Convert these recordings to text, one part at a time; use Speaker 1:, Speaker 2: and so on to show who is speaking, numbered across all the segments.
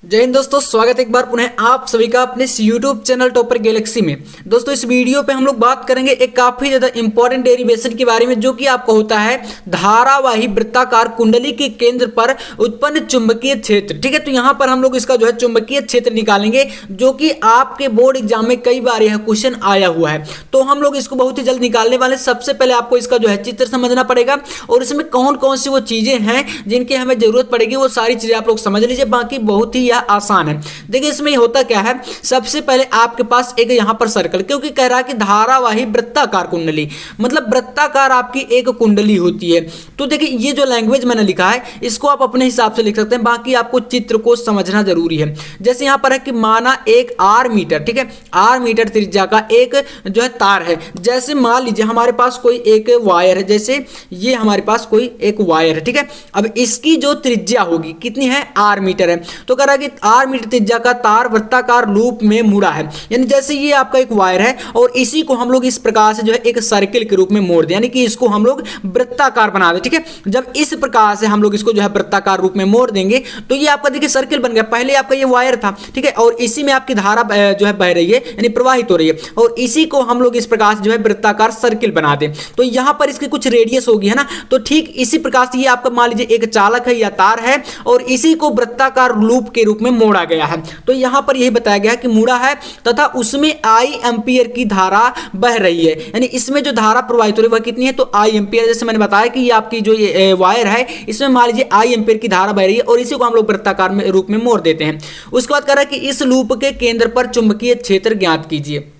Speaker 1: जय हिंद दोस्तों, स्वागत है एक बार पुनः आप सभी का अपने इस YouTube चैनल टॉपर गैलेक्सी में। दोस्तों इस वीडियो पे हम लोग बात करेंगे एक काफी ज्यादा इंपॉर्टेंट डेरिवेशन के बारे में, जो कि आपको होता है धारावाही वृत्ताकार कुंडली के केंद्र पर उत्पन्न चुंबकीय क्षेत्र। ठीक है, तो यहाँ पर हम लोग इसका जो है चुंबकीय क्षेत्र निकालेंगे, जो कि आपके बोर्ड एग्जाम में कई बार यह क्वेश्चन आया हुआ है। तो हम लोग इसको बहुत ही जल्द निकालने वाले। सबसे पहले आपको इसका जो है चित्र समझना पड़ेगा और इसमें कौन कौन सी वो चीजें हैं जिनकी हमें जरूरत पड़ेगी, वो सारी चीजें आप लोग समझ लीजिए। बाकी बहुत ही यह आसान है। देखिए इसमें होता क्या है, सबसे पहले आपके पास एक यहां पर सर्कल, क्योंकि कह रहा है कि धारावाही वृत्ताकार कुंडली, मतलब वृत्ताकार आपकी एक कुंडली होती है। तो देखिए ये जो लैंग्वेज मैंने लिखा है इसको आप अपने हिसाब से लिख सकते हैं, बाकी आपको चित्र को समझना जरूरी है। जैसे यहां पर है कि माना एक आर मीटर, ठीक है, आर मीटर त्रिज्या का एक जो है तार है। जैसे मान लीजिए हमारे पास कोई एक वायर है, जैसे ये हमारे पास कोई एक वायर है, ठीक है। अब इसकी जो त्रिज्या होगी कितनी है, आर मीटर है। तो कह रहा है कि आर मीटर त्रिज्या का तार वृत्ताकार लूप में मुड़ा है, यानी जैसे ये आपका एक वायर है और इसी को हम लोग इस प्रकार से जो है एक सर्किल के रूप में मोड़ दें, यानी कि इसको हम लोग वृत्ताकार बना दें। ठीक है, जब इस प्रकार से हम लोग इसको जो है वृत्ताकार रूप में मोड़ देंगे तो ये आपका देखिए सर्किल बन गया। पहले आपका ये वायर था, ठीक है, और इसी में आपकी धारा जो है बह रही है, यानी प्रवाहित हो रही है, और इसी को हम लोग इस प्रकार से जो है वृत्ताकार सर्किल बना दें। तो यहां पर इसकी कुछ रेडियस होगी, है ना। तो ठीक इसी प्रकार से ये आपका मान लीजिए एक चालक है या तार है और इसी को वृत्ताकार लूप के रूप में मोड़ा गया है। तो यहां पर यही बताया गया है कि मुड़ा है तथा उसमें आई एम्पियर की धारा बह रही है, यानी इसमें जो धारा प्रवाहित हो रही है वह कितनी है, तो आई एम्पियर। जैसे मैंने बताया कि ये आपकी जो ये वायर है इसमें मान लीजिए आई एम्पियर की धारा बह रही है और इसी को हम लोग वृत्ताकार में रूप में मोड़ देते हैं। उसके बाद कह रहा है कि इस लूप के केंद्र पर चुंबकीय क्षेत्र ज्ञात कीजिए।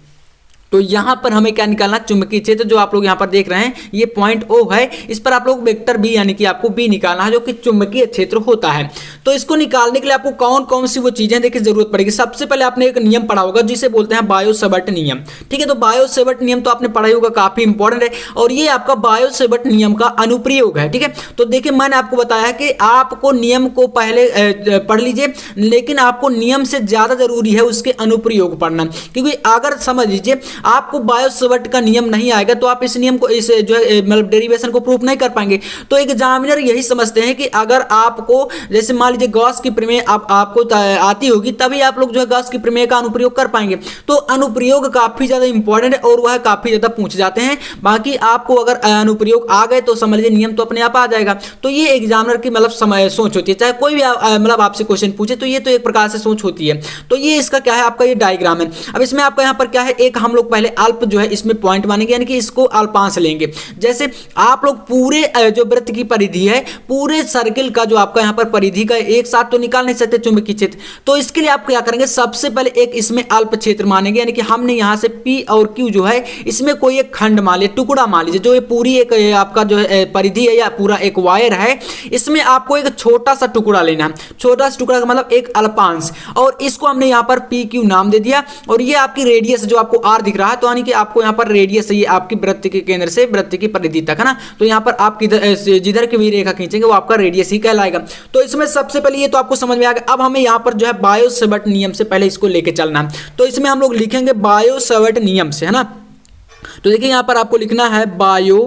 Speaker 1: तो यहां पर हमें क्या निकालना, चुंबकीय क्षेत्र जो आप लोग यहां पर देख रहे हैं ये पॉइंट ओ है, इस पर आप लोग वेक्टर बी यानी कि आपको बी निकालना है, जो कि चुंबकीय क्षेत्र होता है। तो इसको निकालने के लिए आपको कौन कौन सी वो चीजें देखिए जरूरत पड़ेगी। सबसे पहले आपने एक नियम पढ़ा होगा जिसे बोलते हैं बायो-सेवर्ट नियम। ठीक है, तो बायो-सेवर्ट नियम तो आपने पढ़ा ही होगा, काफी इंपॉर्टेंट है और ये आपका बायो-सेवर्ट नियम का अनुप्रयोग है। ठीक है, तो देखिए मैंने आपको बताया कि आपको नियम को पहले पढ़ लीजिए, लेकिन आपको नियम से ज्यादा जरूरी है उसके अनुप्रयोग पढ़ना, क्योंकि अगर समझ लीजिए आपको बायो-सेवर्ट का नियम नहीं आएगा तो आप इस नियम को, इस जो है मतलब डेरिवेशन को प्रूफ नहीं कर पाएंगे। तो एग्जामिनर यही समझते हैं कि अगर आपको जैसे मान लीजिए गॉस की प्रमेय आपको आती होगी तभी आप लोग जो है गॉस की प्रमेय का अनुप्रयोग कर पाएंगे। तो अनुप्रयोग काफी ज्यादा इंपॉर्टेंट है और वह काफी ज्यादा पूछे जाते हैं। बाकी आपको अगर अनुप्रयोग आ गए तो समझ लीजिए नियम तो अपने आप आ जाएगा। तो ये एग्जामिनर की मतलब सोच होती है, चाहे कोई भी मतलब आपसे क्वेश्चन पूछे तो ये तो एक प्रकार से सोच होती है। तो ये इसका क्या है, आपका ये डायग्राम है। अब इसमें आपका यहाँ पर क्या है, एक हम लोग पहले अल्प जो है इसमें पॉइंट मानेंगे, यानी कि इसको अल्पांश लेंगे। जैसे आप लोग पूरे जो वृत्त की परिधि है, पूरे सर्किल का जो आपका यहाँ पर परिधि का एक साथ तो निकाल नहीं सकते चुंबकीय क्षेत्र। तो इसके लिए आप क्या करेंगे, सबसे पहले एक इसमें अल्प क्षेत्र मानेंगे, यानी कि हमने यहाँ से P और Q जो है इसमें कोई एक खंड मान लीजिए, टुकड़ा मान लीजिए, जो ये पूरी एक आपका जो है परिधि है या पूरा एक वायर है, इसमें आपको एक छोटा सा टुकड़ा लेना है। छोटा सा टुकड़ा का मतलब एक अल्पांश, और इसको हमने यहाँ पर PQ नाम दे दिया। और ये आपकी रेडियस जो आपको R दिख रहा है, तो यानी कि आपको यहाँ पर रेडियस है ये आपकी वृत्त के केंद्र से वृत्त की परिधि तक, है ना। तो यहाँ पर आप जिधर की भी रेखा खींचेंगे वो आपका रेडियस ही कहलाएगा। तो इसमें सबसे पहले ये तो आपको समझ में आ गया। अब हमें यहाँ पर जो है बायो-सेवर्ट नियम से पहले इसको लेके चलना है। तो इसमें हम लोग लिखेंगे बायो-सेवर्ट नियम से, है ना। तो देखिए यहाँ पर आपको लिखना है बायो,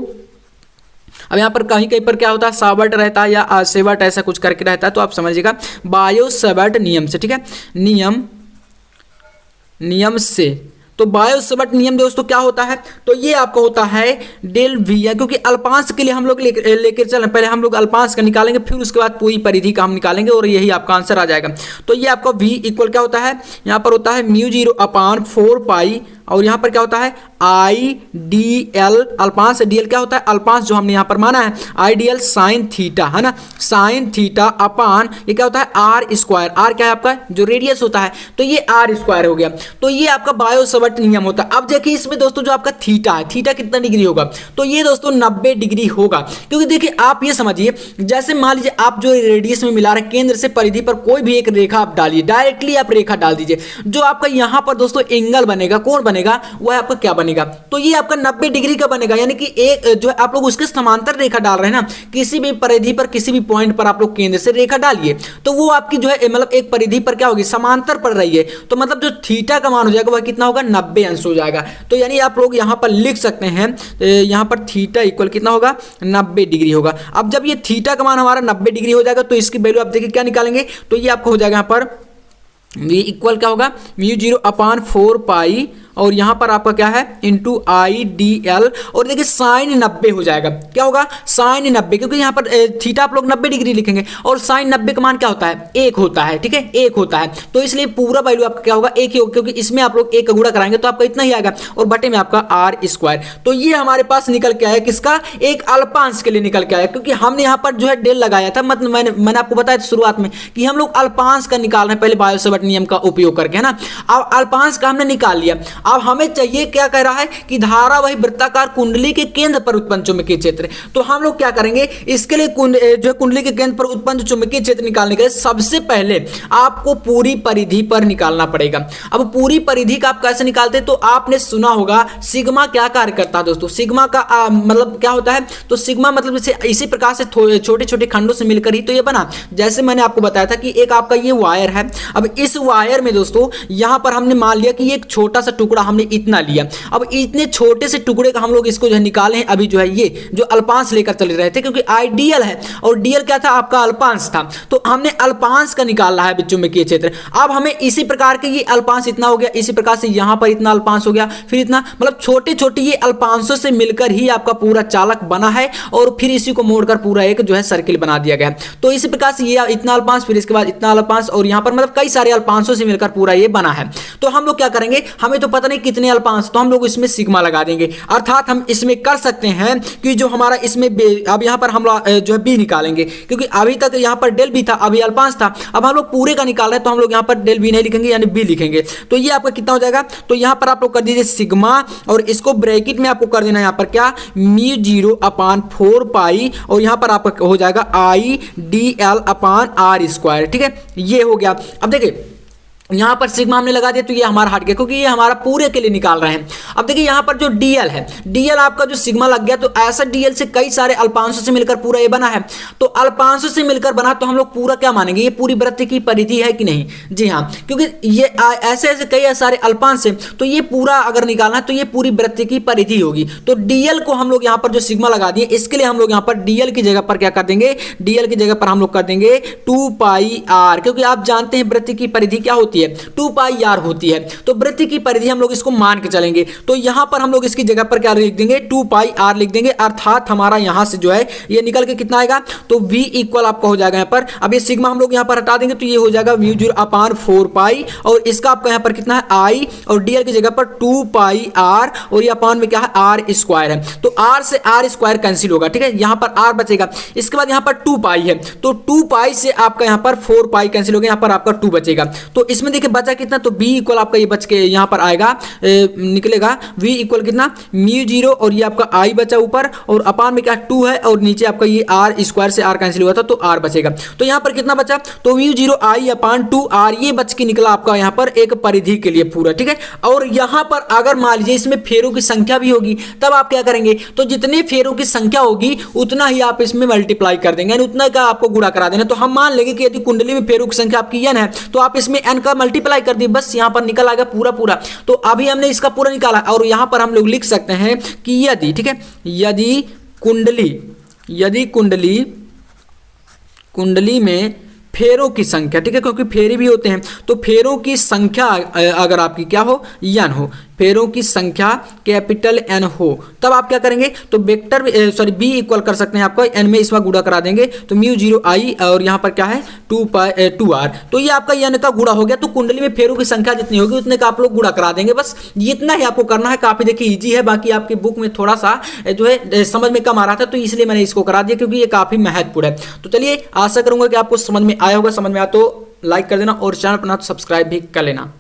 Speaker 1: अब यहाँ पर कहीं कहीं पर क्या होता है सावर्ट रहता है या सेवर्ट ऐसा कुछ करके रहता है, तो आप समझिएगा बायो-सेवर्ट नियम से। ठीक है, नियम से। तो बायो-सेवर्ट नियम दोस्तों क्या होता है, तो ये आपका होता है डेल वी, क्योंकि अल्पांश के लिए हम लोग लेकर चलें, पहले हम लोग अल्पांश का निकालेंगे फिर उसके बाद पूरी परिधि का हम निकालेंगे और यही आपका आंसर आ जाएगा। तो ये आपका v इक्वल क्या होता है, यहाँ पर होता है μ0/4π, और यहाँ पर क्या होता है आई डी एल, अल्पांश डी एल क्या होता है, अल्पांश जो हमने यहाँ पर माना है I D L sine theta, है ना, साइन थीटा अपान ये क्या होता है आर स्क्वायर। आर क्या है आपका जो रेडियस होता है, तो ये आर स्क्वायर हो गया। तो ये आपका बायो-सेवर्ट नियम होता है। अब देखिए इसमें दोस्तों जो आपका थीटा है, थीटा कितना डिग्री होगा, तो ये दोस्तों 90 डिग्री होगा। क्योंकि देखिए आप ये समझिए, जैसे मान लीजिए आप जो रेडियस में मिला रहे केंद्र से परिधि पर कोई भी एक रेखा आप डालिए, डायरेक्टली आप रेखा डाल दीजिए, जो आपका यहाँ पर दोस्तों एंगल बनेगा, कौन बनेगा, वह आपका क्या बनेगा, तो ये आपका 90 डिग्री का बनेगा। यानी कि एक जो है आप लोग उसके समांतर रेखा डाल रहे हैं ना, किसी भी परिधि पर किसी भी पॉइंट पर आप लोग केंद्र से रेखा डालिए तो वो आपकी जो है मतलब एक परिधि पर क्या होगी, समांतर पड़ रही है। तो मतलब जो थीटा का मान हो जाएगा वह कितना होगा, 90 अंश हो जाएगा। तो यानी आप लोग यहाँ पर लिख सकते हैं, यहाँ पर थीटा इक्वल कितना होगा, 90 डिग्री होगा। अब जब ये थीटा का मान हमारा 90 डिग्री हो जाएगा तो इसकी वैल्यू आप देखिए क्या निकालेंगे, तो ये आपको हो जाएगा यहाँ पर v इक्वल क्या होगा म्यू 0 अपान 4 पाई और यहाँ पर आपका क्या है इंटू आई डी एल और देखिए साइन 90 हो जाएगा। क्या होगा साइन 90, क्योंकि यहाँ पर थीटा आप लोग 90 डिग्री लिखेंगे और साइन 90 का मान क्या होता है 1 होता है, ठीक है 1 होता है, तो इसलिए पूरा वैल्यू आपका क्या होगा 1 ही होगा, क्योंकि इसमें आप लोग 1 का गुणा कराएंगे तो आपका इतना ही आएगा और बटे में आपका आर स्क्वायर। तो ये हमारे पास निकल के आया किसका, एक अल्पांश के लिए निकल के आया, क्योंकि हमने यहाँ पर जो है डेल लगाया था, मतलब मैंने आपको बताया था शुरुआत में कि हम लोग अल्पांश का निकाल रहे हैं पहले बायो-सेवर्ट नियम का उपयोग करके, है ना। अब अल्पांश का हमने निकाल लिया, अब हमें चाहिए क्या कह रहा है कि धारावाही वृत्ताकार कुंडली के केंद्र पर उत्पन्न चुंबकीय क्षेत्र। तो हम लोग क्या करेंगे इसके लिए जो है कुंडली के केंद्र पर उत्पन्न चुंबकीय क्षेत्र निकालने के लिए सबसे पहले आपको पूरी परिधि पर निकालना पड़ेगा। अब पूरी परिधि का आप कैसे निकालते हैं, तो आपने सुना होगा सिग्मा क्या कार्य करता है दोस्तों, सिग्मा का मतलब क्या होता है, तो सिग्मा मतलब इसी प्रकार से छोटे छोटे खंडों से मिलकर ही तो ये बना। जैसे मैंने आपको बताया था कि एक आपका ये वायर है, अब इस वायर में दोस्तों यहां पर हमने मान लिया कि एक छोटा सा टुकड़ा हमने इतना लिया, अब इतने छोटे से टुकड़े का हम लोग इसको जो है निकाले हैं, अभी जो है ये जो अल्पांश लेकर चले रहे थे, क्योंकि आइडियल है और डीएल क्या था आपका अल्पांश था, तो हमने अल्पांश का निकालना है चुंबकीय क्षेत्र। अब हमें इसी प्रकार के ये अल्पांश इतना हो गया, इसी प्रकार से यहां पर इतना अल्पांश हो गया, फिर इतना, मतलब छोटे छोटे ये अल्पांशों से मिलकर ही आपका पूरा चालक बना है और फिर इसी को मोड़कर पूरा एक जो है सर्किल बना दिया गया। तो इसी प्रकार से ये इतना अल्पांश, फिर इसके बाद इतना अल्पांश और यहां पर मतलब कई सारे अल्पांशों से मिलकर पूरा ये बना है। तो हम लोग क्या करेंगे, हमें तो पता नहीं कितने अल्पांश, तो हम लोग इसमें सिग्मा लगा देंगे, अर्थात हम इसमें कर सकते हैं कि जो हमारा इसमें अब यहां पर हम जो है बी निकालेंगे, क्योंकि अभी तक यहां पर डेल बी था, अभी अल्पांश था, अब हम लोग पूरे का निकाल रहे हैं तो हम लोग यहां पर डेल बी नहीं लिखेंगे यानी बी लिखेंगे। तो ये आपका कितना हो जाएगा, तो यहां पर आप लोग कर दीजिए सिग्मा और इसको ब्रैकेट में आपको कर देना यहां पर क्या म्यू 0 अपान 4 पाई और यहां पर आपका हो जाएगा I D L upon R square, ठीक है ये हो गया। अब देखिए यहां पर सिग्मा हमने लगा दिया तो ये हमारा हट गया, क्योंकि ये हमारा पूरे के लिए निकाल रहे हैं। अब देखिए यहां पर जो डीएल है, डीएल आपका जो सिग्मा लग गया, तो ऐसा डीएल से कई सारे अल्पांशों से मिलकर पूरा ये बना है, तो अल्पांशों से मिलकर बना तो हम लोग पूरा क्या मानेंगे, ये पूरी वृत्त की परिधि है कि नहीं, जी हाँ, क्योंकि ये ऐसे ऐसे कई सारे अल्पांश है, तो ये पूरा अगर निकालना है तो ये पूरी वृत्त की परिधि होगी। तो डीएल को हम लोग यहाँ पर जो सिग्मा लगा दिए, इसके लिए हम लोग यहाँ पर डीएल की जगह पर क्या कर देंगे, डीएल की जगह पर हम लोग कर देंगे 2 पाई आर, क्योंकि आप जानते हैं वृत्त की परिधि क्या होती है 2 पाई आर होती है, तो वृत्त की परिधि हम लोग इसको मान के चलेंगे। तो यहां पर हम लोग इसकी जगह पर क्या लिख देंगे 2 पाई आर लिख देंगे, अर्थात हमारा यहां से जो है ये निकल के कितना आएगा, तो v इक्वल आपका हो जाएगा यहाँ पर, अब ये सिग्मा हम लोग यहाँ पर हटा देंगे तो ये हो जाएगा म्यू 0 अपान 4 पाई और इसका आपका यहाँ पर कितना है आई और डीएल की जगह पर 2 पाई आर और ये अपान में क्या है आर स्क्वायर है, तो आर से आर स्क्वायर कैंसिल होगा, ठीक है यहाँ पर आर बचेगा। इसके बाद यहाँ पर 2 पाई है, तो 2 पाई से आपका यहाँ पर 4 पाई कैंसिल हो गया, यहाँ पर आपका 2 बचेगा। तो इसमें देखिए बचा कितना, तो b इक्वल आपका ये बच के यहाँ पर आएगा निकलेगा v इक्वल कितना म्यू 0 और ये आपका i बचा ऊपर और अपान में क्या 2 है और नीचे आपका ये r स्क्वायर से r कैंसिल हुआ था तो r बचेगा। तो यहाँ पर कितना बचा, तो म्यू 0 i अपान 2 r ये बच के निकला आपका यहाँ पर एक परिधि के लिए पूरा, ठीक है। और यहाँ पर अगर मान लीजिए इसमें फेरों की संख्या भी होगी तब आप क्या करेंगे, तो जितने फेरों की संख्या होगी उतना ही आप इसमें मल्टीप्लाई कर देंगे, यानी उतना का आपको गुणा करा देना। तो हम मान लेंगे कि यदि कुंडली में फेरों की संख्या आपकी n है तो आप इसमें n का मल्टीप्लाई कर दी, बस यहाँ पर निकल आएगा पूरा पूरा। तो अभी हमने इसका पूरा निकाला और यहाँ पर हम लोग लिख सकते हैं कि यदि, ठीक है, यदि कुंडली में फेरों की संख्या, ठीक है, क्योंकि फेरे भी होते हैं, तो फेरों की संख्या अगर आपकी क्या हो n हो, फेरों की संख्या कैपिटल N हो, तब आप क्या करेंगे, तो वेक्टर b इक्वल कर सकते हैं आपका n में इस बार गुणा करा देंगे, तो म्यू 0 i और यहाँ पर क्या है 2r, तो ये आपका n का गुणा हो गया। तो कुंडली में फेरों की संख्या जितनी होगी उतने का आप लोग गुणा करा देंगे, बस इतना ही आपको करना है। काफी देखिए इजी है, बाकी आपकी बुक में थोड़ा सा जो है समझ में कम आ रहा था तो इसलिए मैंने इसको करा दिया क्योंकि ये काफी महत्वपूर्ण है। तो चलिए आशा करूंगा कि आपको समझ में आया होगा, समझ में आया तो लाइक कर देना और चैनल पर ना तो सब्सक्राइब भी कर लेना।